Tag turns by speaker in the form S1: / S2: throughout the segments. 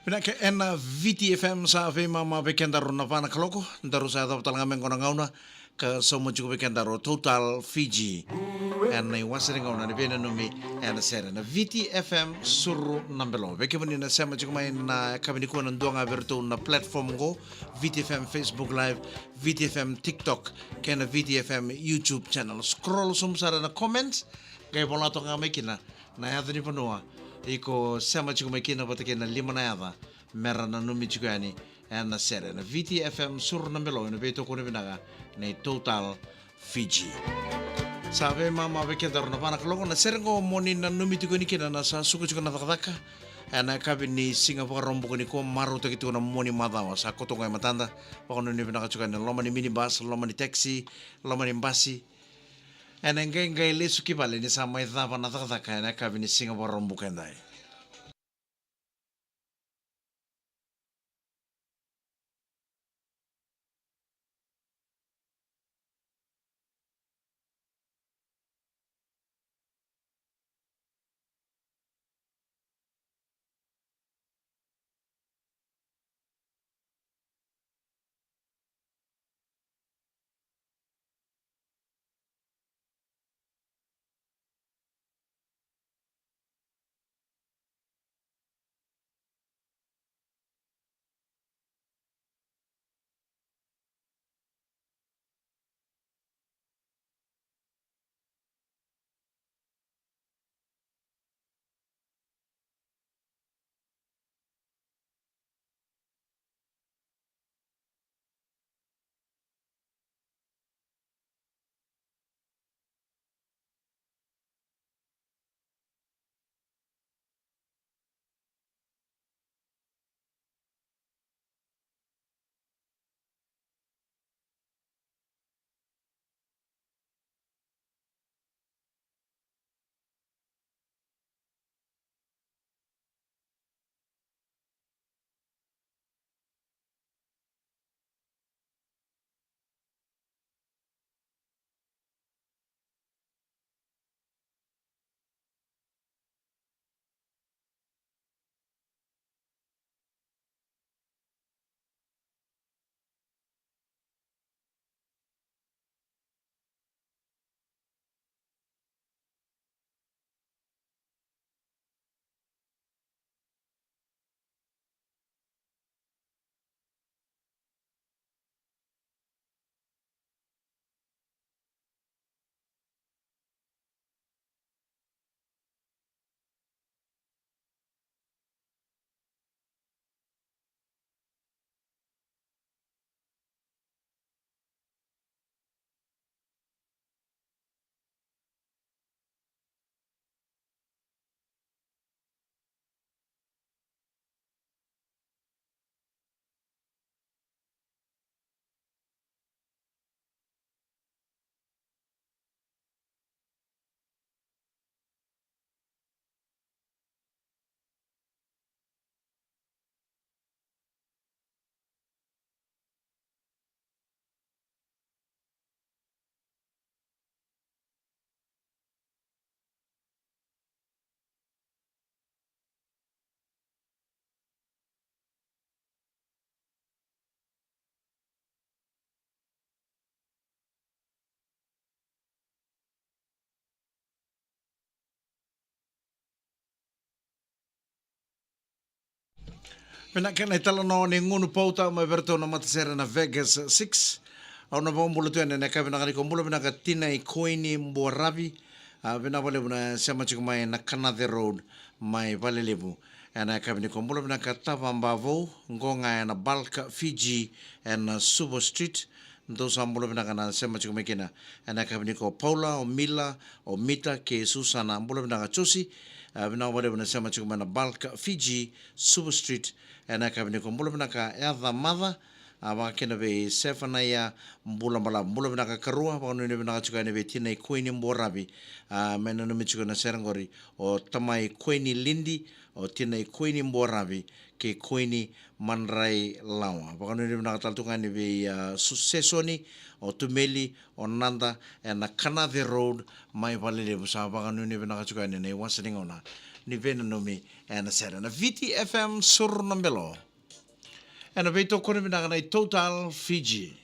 S1: Pinake ena VTFM sa vema ma weekenda ro na vana kaloko ndaru sa da talanga mengo na ngauna ka so mo jugo weekenda ro Total Fiji and I wasering on na vena no mi and sera na VTFM suru nambelo veke bani na sema jugo mai na kabini ko na ndonga verto na platform go VTFM Facebook Live VTFM TikTok kena VTFM YouTube channel scroll sumsara na comments kay bola to nga mai kina na ya ni panua iko sema chiku makina batake na lima na yada mera na numi chiku yani na sere na VTFM sur na melo na beto kone binaga na Total Fiji sabe mama beke dar na pana kalongo na sere ngo moni na numi chiku ni kina na sa suku chiku na takataka na kabi ni Singapore rombo ni ko maru te kitu na moni madawa sa koto ngai matanda pakono ni binaga chiku na loma ni minibus loma ni taxi loma ni basi and ngai lesu kibale ni sama idhava na takataka na kabi ni Singapore rombo kendai. Pena kena tala no ni ngunu pauta ma verto na matasera na Vegas 6 au na bombolo tu na ka bina ko mbulo bina ka tina I koini mboravi bina vale bina sema chiku mai na Canada Road mai vale lebu ana ka bina ko mbulo bina ka Tavambavo ngonga na Balka Fiji and Subo Street ndo sambulo bina kana sema chiku mai kena ana ka bina ko Paula o Mila o Mita ke Susana mbulo bina ka Chosi bina vale bina sema chiku mai na Balka Fiji Subo Street ana ka bina ko mbulo bina ka Edha Mother Awa kena be sefana ya mbula mala mbula bina karua pa nune bina chuka ne be tina koini mborabi mena no michuka na serangori o tamai koini lindi o tina koini mborabi ke koini manrai lawa pa nune bina taltunga ne be susesoni o tumeli o nanda na kanathe road mai valile busa pa nune bina chuka ne wasiningona ni vena no mi na serana VTFM sur nambelo. En dan weet ook kunnen we naar een Total Fiji.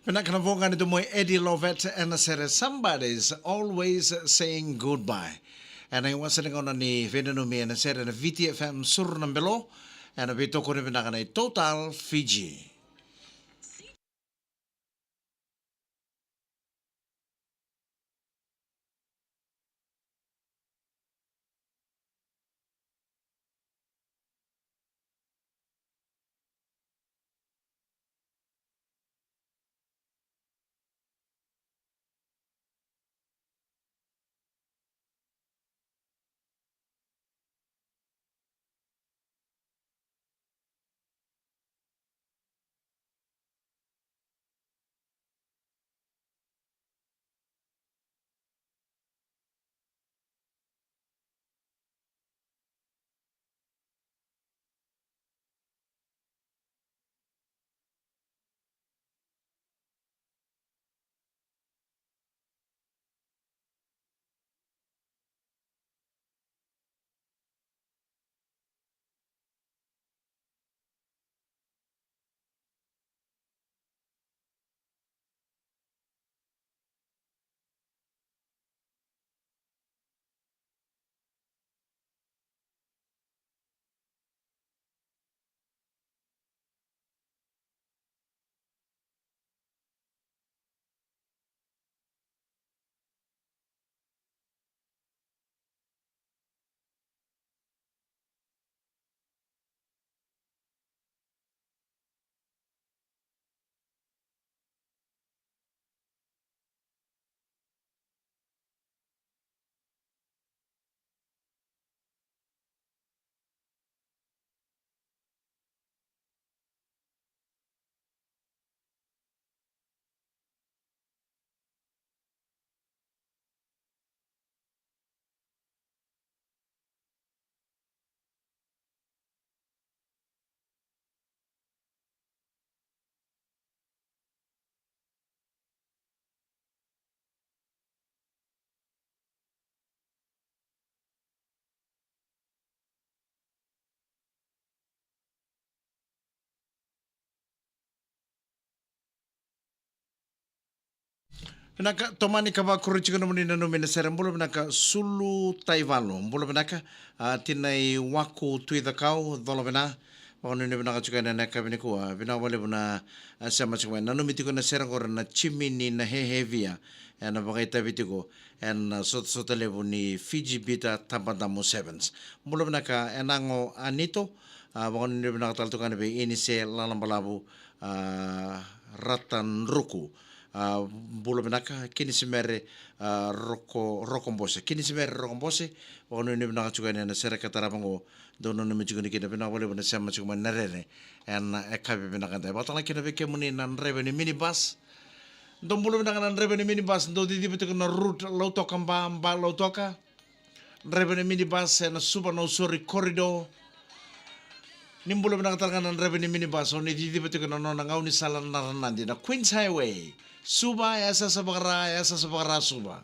S1: Pinakanavugan ito mo Eddie Lovett and said somebody's always saying goodbye. And I was saying on ni Venenumi and said na VTFM sur ng belo and bito ko rin pinakanay Total Fiji. Naka tomani kaba kurichika namani na nomina sera mbula naka sulu taivalo mbula naka tinai waku tuida kau dolo bina Pagano ni bina kachuka na naka bina kuwa bina wale bina sama chukwa na nomiti ko na sera kora na chimini na hehevia na bagaita bitiko and sota levo ni Fiji Bita Tampantamo Sevens mbula naka enango anito pagano ni bina kataltukan be inise lalambalabu ratan ruku bula benaka kini simere rokombose kini simere rokombose ono ni benaka chuka na sera katarabango dono ni mchuka ni kina bena wale bena sama chuka narere en ekabe benaka dai batala kina be kemuni nan rebe ni minibus dom bula benaka nan rebe ni minibus do di betu na route lauto kamba mba lautoka rebe ni minibus na suba no sorry corridor Nimbula benaka nan rebe ni minibus oni di betu na nona ngau ni salan naranandi na Queens Highway Suba essa sabara suba.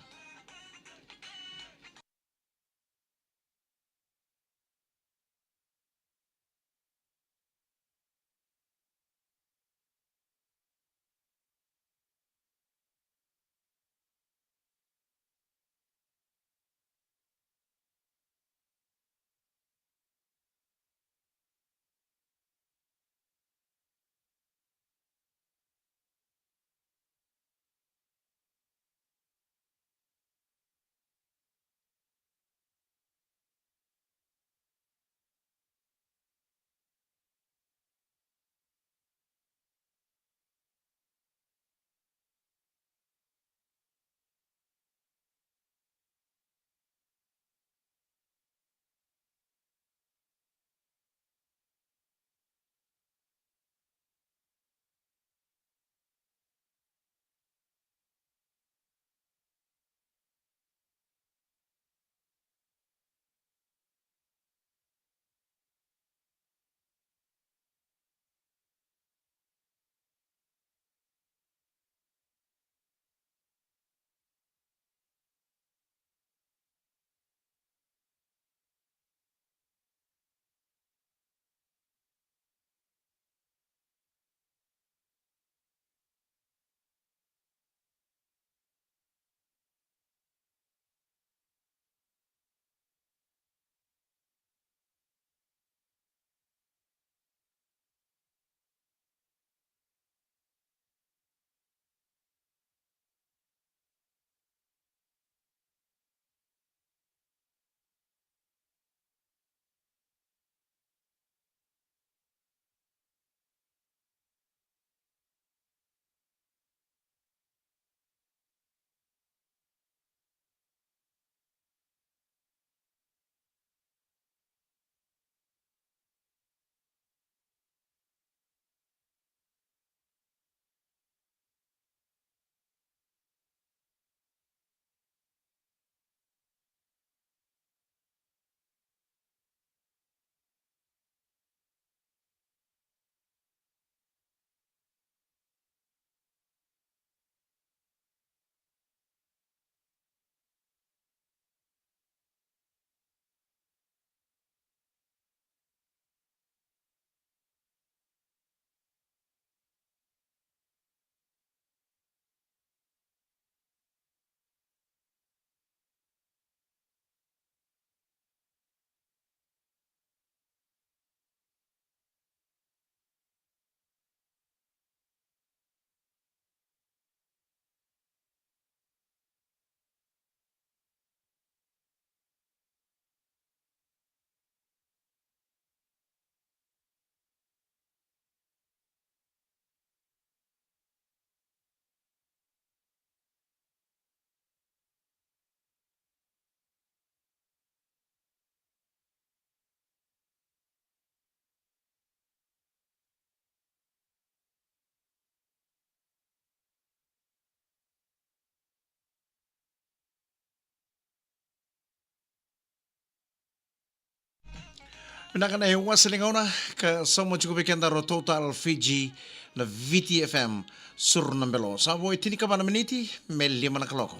S1: Pinakan ay wasalingaw na ka sa mo chuko bekenda ro total Fiji na VTFM sur nambelo. Sabo itini ka ba na miniti mel lima na kaloko.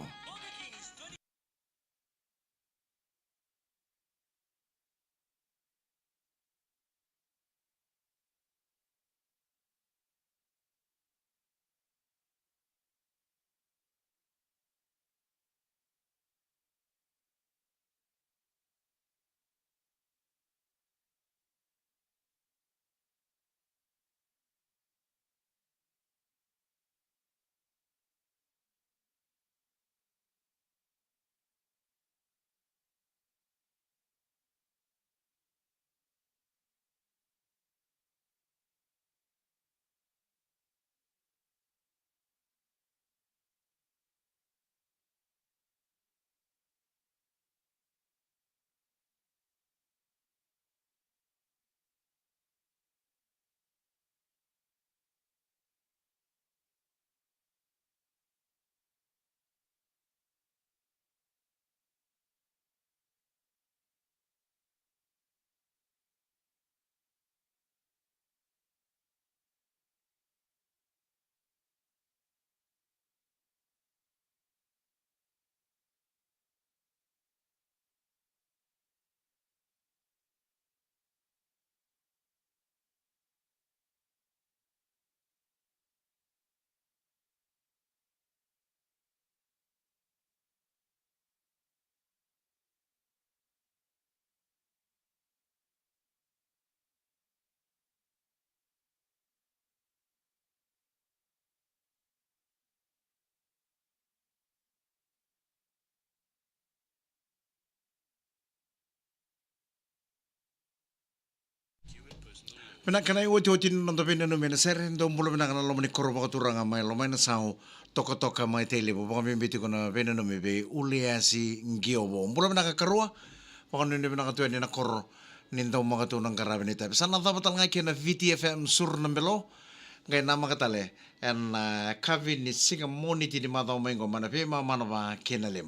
S1: Pinakanay uti-uti nung tapin na numin, sir, hindi mula pinakana lo ni koro pakaturanga may lo may nasao toka-toka may tele po. Baka mimbiti ko na pinanumi be ulia si Ngiobo. Mula pinakakarua, baka nung pinakatuan ni na koro nindaw makatunang karabin ito. Sana dapat nga kaya na VTFM sur ng belo, ngay na makatali. And kavin ni singa moniti di mataw may ngomana, pe mamana ba kinalima.